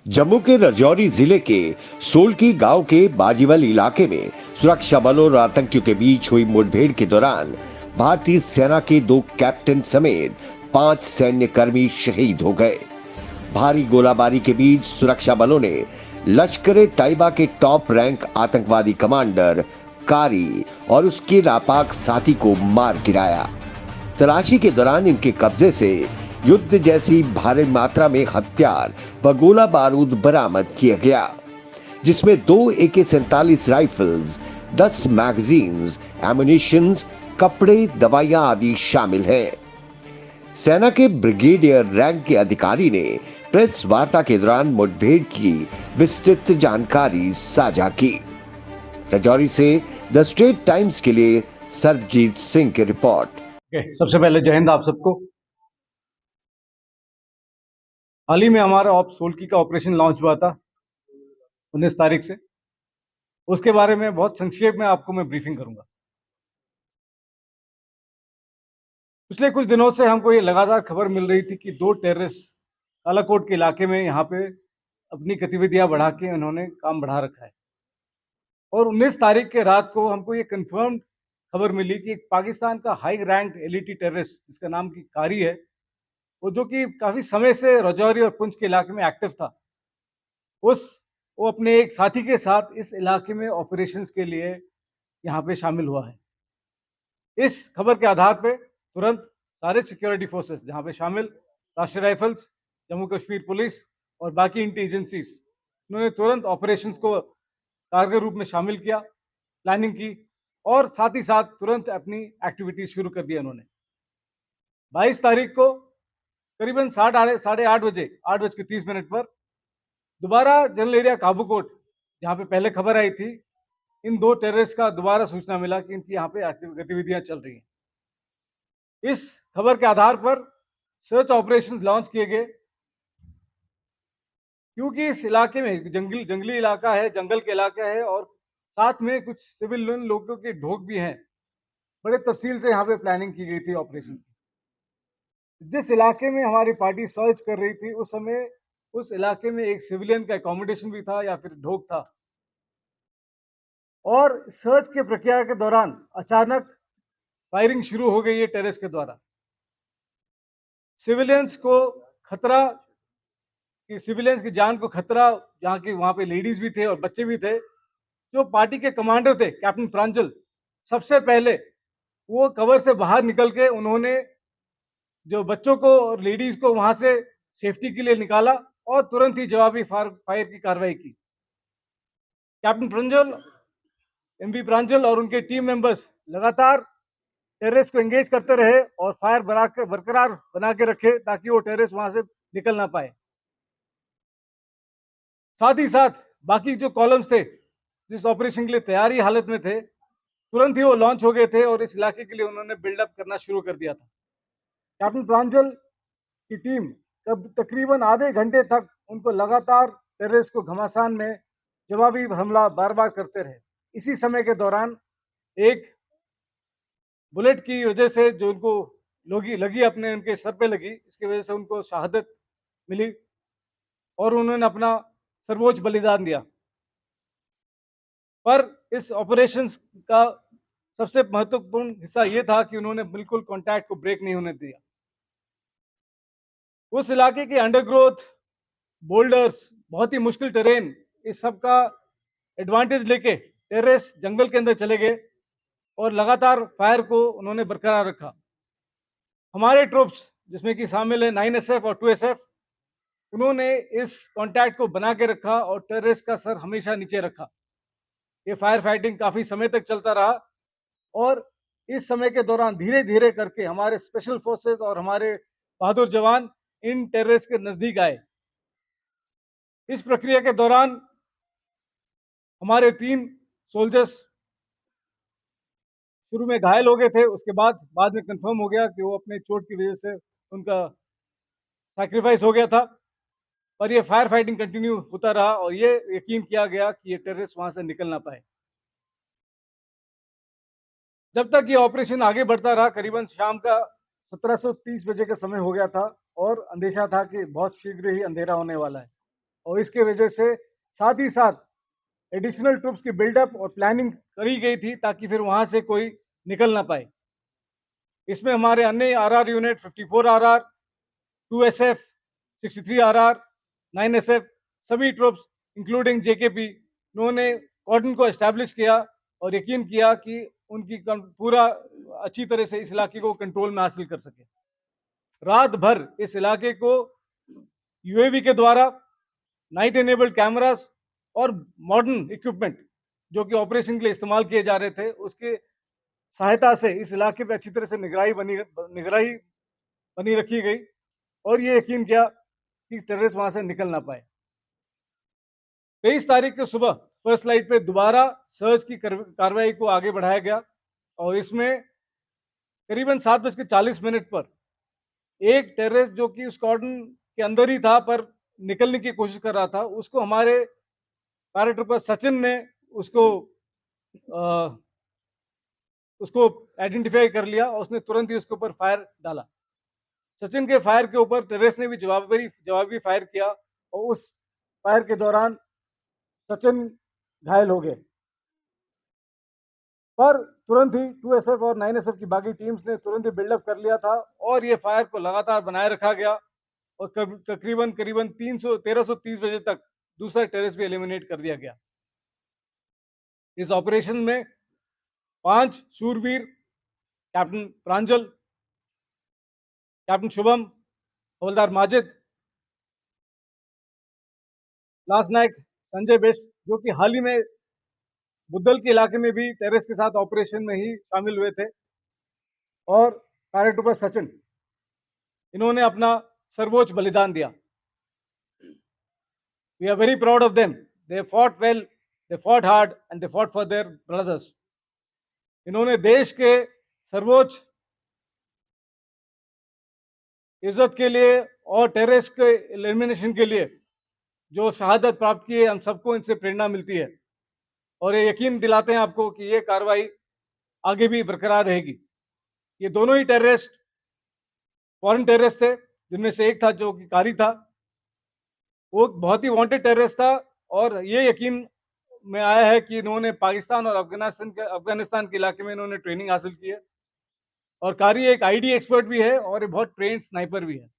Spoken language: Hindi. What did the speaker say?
जम्मू के राजौरी जिले के सोलकी गांव के बाजीवल इलाके में सुरक्षा बलों और आतंकियों के बीच हुई मुठभेड़ के दौरान भारतीय सेना के 2 कैप्टन समेत 5 सैन्य कर्मी शहीद हो गए। भारी गोलाबारी के बीच सुरक्षा बलों ने लश्कर तैयबा के टॉप रैंक आतंकवादी कमांडर कारी और उसके नापाक साथी को मार गिराया। तलाशी के दौरान इनके कब्जे से युद्ध जैसी भारी मात्रा में हथियार व गोला बारूद बरामद किया गया, जिसमें 2 AK-47 राइफल्स, 10 मैगजीन्स, एमुनिशन, कपड़े, दवाइयां आदि शामिल हैं। सेना के ब्रिगेडियर रैंक के अधिकारी ने प्रेस वार्ता के दौरान मुठभेड़ की विस्तृत जानकारी साझा की। राजौरी से द स्ट्रेट टाइम्स के लिए सरबजीत सिंह की रिपोर्ट। सबसे पहले जय हिंद आप सबको। हाल ही में हमारा सोलकी का ऑपरेशन लॉन्च हुआ था 19 तारीख से। उसके बारे में बहुत संक्षेप में आपको मैं ब्रीफिंग करूंगा। पिछले कुछ दिनों से हमको ये लगातार खबर मिल रही थी कि 2 टेररिस्ट कालाकोट के इलाके में यहाँ पे अपनी गतिविधियां बढ़ा के उन्होंने काम बढ़ा रखा है। और 19 तारीख के रात को हमको ये कंफर्म खबर मिली कि एक पाकिस्तान का हाई रैंक एलिटी टेररिस्ट जिसका नाम की कारी है, वो जो कि काफी समय से राजौरी और पुंछ के इलाके में एक्टिव था, वो अपने एक साथी के साथ इस इलाके में ऑपरेशंस के लिए यहाँ पे शामिल हुआ है। इस खबर के आधार पे तुरंत सारे सिक्योरिटी फोर्सेस जहाँ पे शामिल राष्ट्रीय राइफल्स, जम्मू कश्मीर पुलिस और बाकी इंटेलिजेंसीज, उन्होंने तुरंत ऑपरेशंस को कारगर रूप में शामिल किया, प्लानिंग की और साथ ही साथ तुरंत अपनी एक्टिविटीज शुरू कर दिया उन्होंने। 22 तारीख को करीबन 8:30 बजे 8:30 पर दोबारा जनरल एरिया काबूकोट, जहाँ पे पहले खबर आई थी, इन 2 टेररिस्ट का दोबारा सूचना मिला कि इनकी यहाँ पे गतिविधियां चल रही हैं। इस खबर के आधार पर सर्च ऑपरेशंस लॉन्च किए गए, क्योंकि इस इलाके में जंगली इलाका है, जंगल के इलाका है और साथ में कुछ सिविल लोगों के ढोक भी हैं। बड़े तफसील से यहाँ पे प्लानिंग की गई थी ऑपरेशन की। जिस इलाके में हमारी पार्टी सर्च कर रही थी, उस समय उस इलाके में एक सिविलियन का एकोमोडेशन भी था या फिर ढोक था। और सर्च के प्रक्रिया के दौरान अचानक फायरिंग शुरू हो गई है टेररिस्ट के द्वारा। सिविलियंस की जान को खतरा, जहाँ की वहां पे लेडीज भी थे और बच्चे भी थे। जो पार्टी के कमांडर थे कैप्टन प्रांजल, सबसे पहले वो कवर से बाहर निकल के उन्होंने जो बच्चों को और लेडीज को वहां से सेफ्टी के लिए निकाला और तुरंत ही जवाबी फायर की कार्रवाई की। कैप्टन प्रांजल, एमवी प्रांजल और उनके टीम मेंबर्स लगातार टेररिस्ट को एंगेज करते रहे और फायर बरकरार बना के रखे ताकि वो टेररिस्ट वहां से निकल ना पाए। साथ ही साथ बाकी जो कॉलम्स थे जिस ऑपरेशन के लिए तैयारी हालत में थे, तुरंत ही वो लॉन्च हो गए थे और इस इलाके के लिए उन्होंने बिल्डअप करना शुरू कर दिया था। कैप्टन प्रांजल की टीम तकरीबन आधे घंटे तक उनको लगातार टेररिस्ट को घमासान में जवाबी हमला बार बार करते रहे। इसी समय के दौरान एक बुलेट की वजह से जो उनको लगी अपने उनके सर पे लगी, इसकी वजह से उनको शहादत मिली और उन्होंने अपना सर्वोच्च बलिदान दिया। पर इस ऑपरेशन का सबसे महत्वपूर्ण हिस्सा यह था कि उन्होंने बिल्कुल कांटेक्ट को ब्रेक नहीं होने दिया। उस इलाके के अंडरग्रोथ, बोल्डर्स, बहुत ही मुश्किल टेरेन, इस सब का एडवांटेज लेके टेररिस्ट जंगल के अंदर चले गए और लगातार फायर को उन्होंने बरकरार रखा। हमारे ट्रूप्स जिसमें कि शामिल है 9SF और 2SF, उन्होंने इस कांटेक्ट को बना के रखा और टेररिस्ट का सर हमेशा नीचे रखा। ये फायर फाइटिंग काफी समय तक चलता रहा और इस समय के दौरान धीरे धीरे करके हमारे स्पेशल फोर्सेस और हमारे बहादुर जवान इन टेररिस्ट के नजदीक आए। इस प्रक्रिया के दौरान हमारे 3 सोल्जर्स शुरू में घायल हो गए थे, उसके बाद में कंफर्म हो गया कि वो अपने चोट की वजह से उनका सैक्रिफाइस हो गया था। पर ये फायर फाइटिंग कंटिन्यू होता रहा और ये यकीन किया गया कि ये टेररिस्ट वहां से निकल ना पाए। जब तक ये ऑपरेशन आगे बढ़ता रहा, करीबन शाम का 17:30 बजे का समय हो गया था और अंदेशा था कि बहुत शीघ्र ही अंधेरा होने वाला है। और इसके वजह से साथ ही साथ एडिशनल ट्रूप्स की बिल्डअप और प्लानिंग करी गई थी ताकि फिर वहां से कोई निकल ना पाए। इसमें हमारे अन्य RR unit 54 RR, 2 SF, 63 RR, 9 SF सभी ट्रूप्स इंक्लूडिंग जेकेपी उन्होंने कॉर्डन को एस्टैब्लिश किया और यकीन किया कि उनकी पूरा अच्छी तरह से इस इलाके को कंट्रोल में हासिल कर सके। रात भर इस इलाके को यूएवी के द्वारा नाइट एनेबल्ड कैमरास और मॉडर्न इक्विपमेंट जो कि ऑपरेशन के लिए इस्तेमाल किए जा रहे थे उसके सहायता से इस इलाके पे अच्छी तरह से निगरानी बनी रखी गई और ये यकीन किया कि टेररिस्ट वहां से निकल ना पाए। 23 तारीख को सुबह फर्स्ट लाइट पे दोबारा सर्च की कार्रवाई को आगे बढ़ाया गया और इसमें करीबन 7:40 पर एक टेररिस्ट जो कि उस कॉर्डन के अंदर ही था पर निकलने की कोशिश कर रहा था, उसको हमारे पैराट्रूपर सचिन ने उसको उसको आइडेंटिफाई कर लिया और उसने तुरंत ही उसके ऊपर फायर डाला। सचिन के फायर के ऊपर टेररिस्ट ने भी जवाबी फायर किया और उस फायर के दौरान सचिन घायल हो गए। पर तुरंत ही 2 एसएफ और 9 एसएफ की बाकी टीम्स ने तुरंत ही बिल्डअप कर लिया था और ये फायर को लगातार बनाए रखा गया और तकरीबन 1330 बजे तक दूसरा टेररिस्ट भी एलिमिनेट कर दिया गया। इस ऑपरेशन में 5 शूरवीर कैप्टन प्रांजल, कैप्टन शुभम, हवलदार माजिद, लांस नायक संजय बेस्ट जो कि हाल ही में बुद्धल के इलाके में भी टेररिस्ट के साथ ऑपरेशन में ही शामिल हुए थे, और पैराट्रूपर सचिन, इन्होंने अपना सर्वोच्च बलिदान दिया। We are very proud of them. They fought well, they fought hard and they fought for their brothers. इन्होंने देश के सर्वोच्च इज्जत के लिए और टेररिस्ट के एलिमिनेशन के लिए जो शहादत प्राप्त की है, हम सबको इनसे प्रेरणा मिलती है और ये यकीन दिलाते हैं आपको कि ये कार्रवाई आगे भी बरकरार रहेगी। ये दोनों ही टेररिस्ट फॉरेन टेररिस्ट थे, जिनमें से एक था जो कि कारी था, वो बहुत ही वांटेड टेररिस्ट था और ये यकीन में आया है कि इन्होंने पाकिस्तान और अफगानिस्तान के इलाके में इन्होंने ट्रेनिंग हासिल की है और कारी एक आईडी एक्सपर्ट भी है और ये बहुत ट्रेन्ड स्नाइपर भी है।